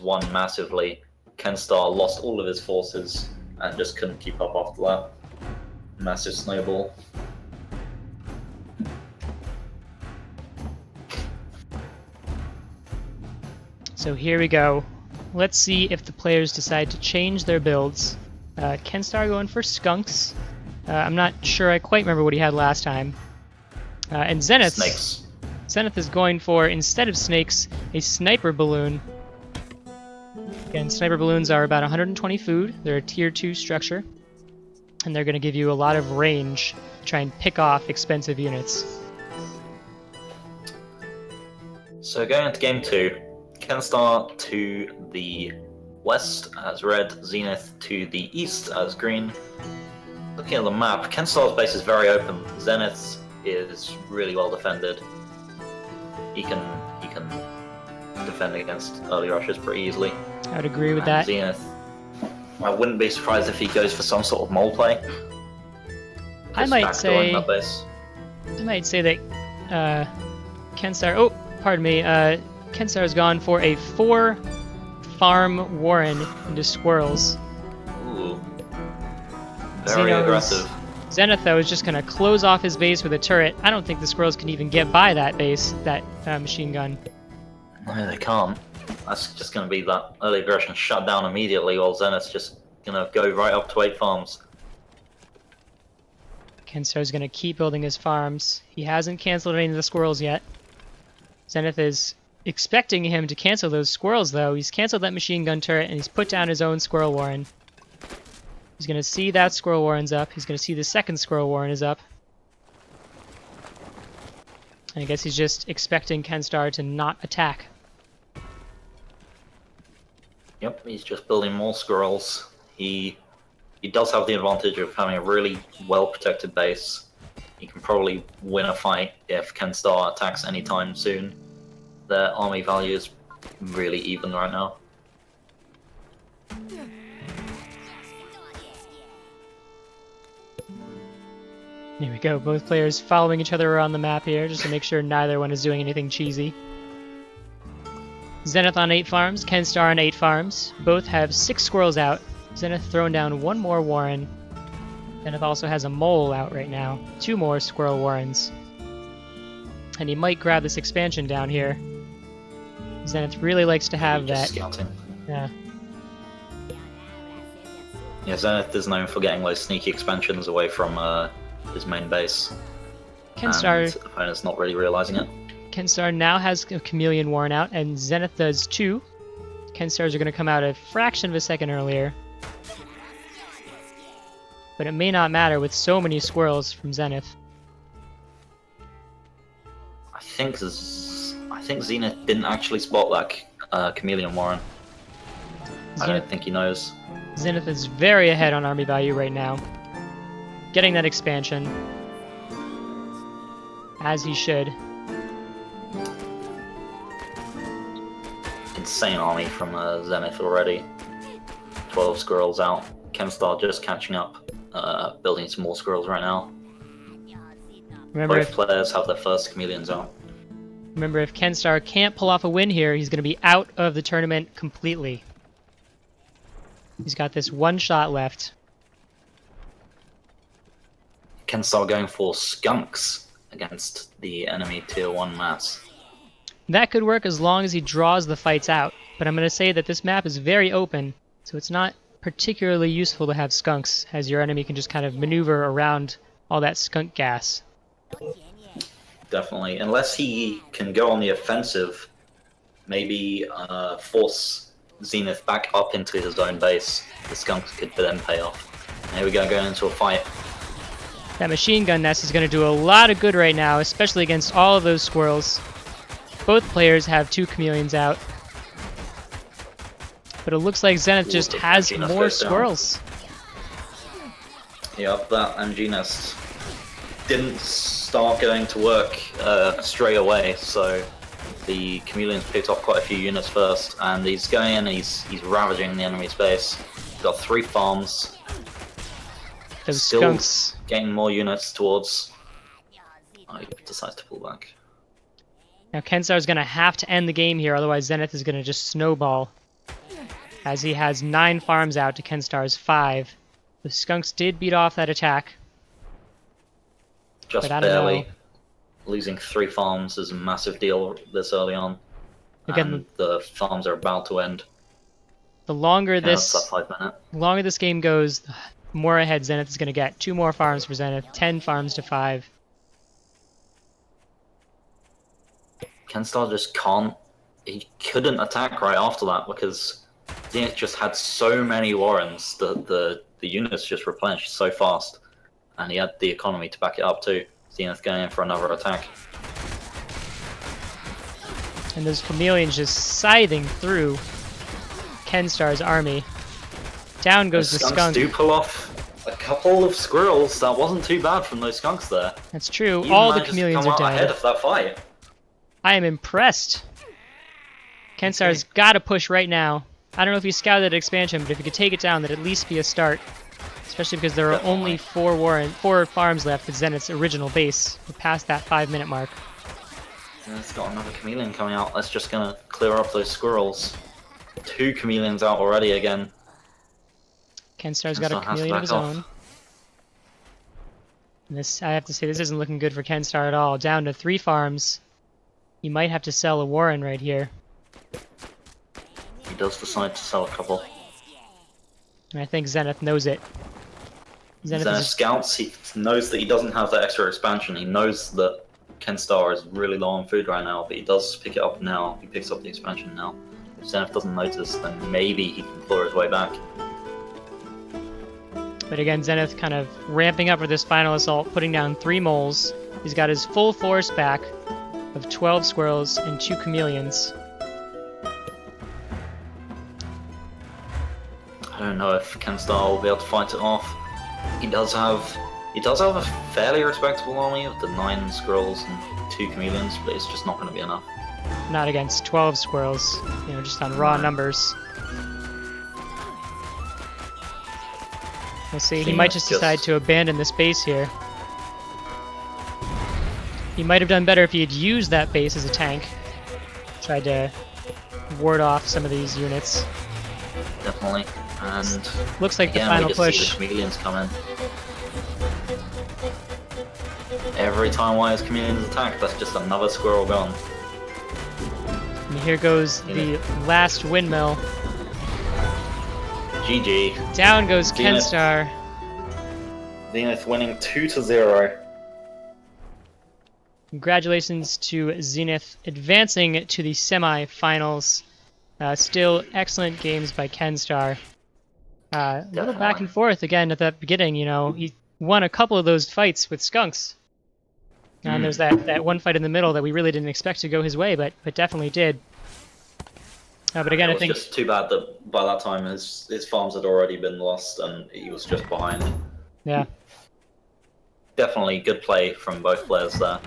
won massively. Kenstar lost all of his forces and just couldn't keep up after that. Massive snowball. So here we go. Let's see if the players decide to change their builds. Kenstar going for skunks. I'm not sure, I quite remember what he had last time. And Zenith. Snakes. Zenith is going for, instead of snakes, a sniper balloon. Again, sniper balloons are about 120 food. They're a tier 2 structure. And they're going to give you a lot of range to try and pick off expensive units. So going into game 2, Kenstar to the west as red, Zenith to the east as green. Looking at the map, Kenstar's base is very open. Zenith's is really well defended. He can defend against early rushes pretty easily. I would agree with that. Zenith, I wouldn't be surprised if he goes for some sort of mole play. I might say that Kenstar. Oh, pardon me. Kenstar has gone for a 4-farm warren into squirrels. Ooh, very aggressive. Zenith, though, is just going to close off his base with a turret. I don't think the squirrels can even get by that base, that machine gun. No, they can't. That's just going to be that early aggression shut down immediately, while Zenith's just going to go right up to 8 farms. Kenstar's going to keep building his farms. He hasn't canceled any of the squirrels yet. Zenith is expecting him to cancel those squirrels, though. He's canceled that machine gun turret, and he's put down his own squirrel warren. He's going to see that squirrel warren's up. He's going to see the second squirrel warren is up. And I guess he's just expecting Kenstar to not attack. Yep, he's just building more squirrels. He does have the advantage of having a really well-protected base. He can probably win a fight if Kenstar attacks anytime soon. Their army value is really even right now. Here we go, both players following each other around the map here, just to make sure neither one is doing anything cheesy. Zenith on 8 farms, Kenstar on 8 farms. Both have 6 squirrels out. Zenith throwing down 1 more warren. Zenith also has a mole out right now. 2 more squirrel warrens. And he might grab this expansion down here. Zenith really likes to have that. Scouting. Yeah. Yeah, Zenith is known for getting those sneaky expansions away from his main base. Kenstar, and the opponent's not really realizing it. Kenstar now has a chameleon warren out, and Zenith does too. Kenstars are going to come out a fraction of a second earlier. But it may not matter with so many squirrels from Zenith. I think Zenith didn't actually spot that chameleon warren. I don't think he knows. Zenith is very ahead on army value right now. Getting that expansion. As he should. Insane army from Zenith already. 12 squirrels out. Kenstar just catching up, building some more squirrels right now. Both players have their first chameleons out. Remember, if Kenstar can't pull off a win here, he's going to be out of the tournament completely. He's got this 1 shot left. Kenstar going for skunks against the enemy tier 1 mass. That could work as long as he draws the fights out, but I'm going to say that this map is very open, so it's not particularly useful to have skunks, as your enemy can just kind of maneuver around all that skunk gas. Definitely, unless he can go on the offensive, maybe force Zenith back up into his own base. The skunks could then pay off. And here we go, going into a fight. That machine gun nest is going to do a lot of good right now, especially against all of those squirrels. Both players have 2 chameleons out. But it looks like Zenith just has more squirrels. Yep, that MG nest didn't start going to work straight away, so the chameleons picked off quite a few units first, and he's going in, he's ravaging the enemy's base. He's got 3 farms. Those Still skunks getting more units towards. He decides to pull back. Now Kenstar's going to have to end the game here, otherwise Zenith is going to just snowball. as he has 9 farms out to Kenstar's 5. The Skunks did beat off that attack. Just but I don't barely. know. Losing 3 farms is a massive deal this early on. Again, And the farms are about to end. the longer Okay, that's this that 5 minute. longer this game goes, the more ahead Zenith is going to get. 2 more farms for Zenith, 10 farms to 5. Kenstar just can't. He couldn't attack right after that because Zenith just had so many Warrens that the units just replenished so fast. And he had the economy to back it up too. Zenith going in for another attack. And those chameleons just scything through Kenstar's army. Down goes the skunk. Do pull off a couple of squirrels. That wasn't too bad from those skunks there. That's true. Even All the managed to chameleons come are out dead. ahead of that fight. I am impressed. Kenstar's got to push right now. I don't know if he scouted expansion, but if he could take it down, that'd at least be a start. Especially because there are only 4 farms left at Zenith's original base. We're past that 5-minute mark. Zenith's got another chameleon coming out. That's just gonna clear up those squirrels. 2 chameleons out already again. Kenstar's got a Kenstar has to chameleon of back his off. own. And this, I have to say, this isn't looking good for Kenstar at all. Down to 3 farms. He might have to sell a Warren right here. He does decide to sell a couple. And I think Zenith knows it. Zenith scouts, he knows that he doesn't have that extra expansion. He knows that Kenstar is really low on food right now, but he does pick it up now. He picks up the expansion now. If Zenith doesn't notice, then maybe he can claw his way back. But again, Zenith kind of ramping up for this final assault, putting down 3 moles. He's got his full force back of 12 squirrels and 2 chameleons. I don't know if Kenstar will be able to fight it off. He does have a fairly respectable army of the 9 squirrels and 2 chameleons, but it's just not going to be enough. Not against 12 squirrels, you know, just on raw numbers. We'll see, he might just decide to abandon this base here. He might have done better if he had used that base as a tank. Tried to ward off some of these units. Definitely. And looks like again, the final we just push. see the chameleons come in. Every time one of his chameleons attack, that's just another squirrel gone. And here goes the last windmill. GG. Down goes Zenith. Kenstar. Zenith winning 2-0. Congratulations to Zenith advancing to the semi-finals. Still excellent games by Kenstar. A little back and forth again at the beginning, you know. He won a couple of those fights with Skunks. And there's that one fight in the middle that we really didn't expect to go his way, but definitely did. But again, I think It was just too bad that by that time his farms had already been lost and he was just behind. yeah. Definitely good play from both players there.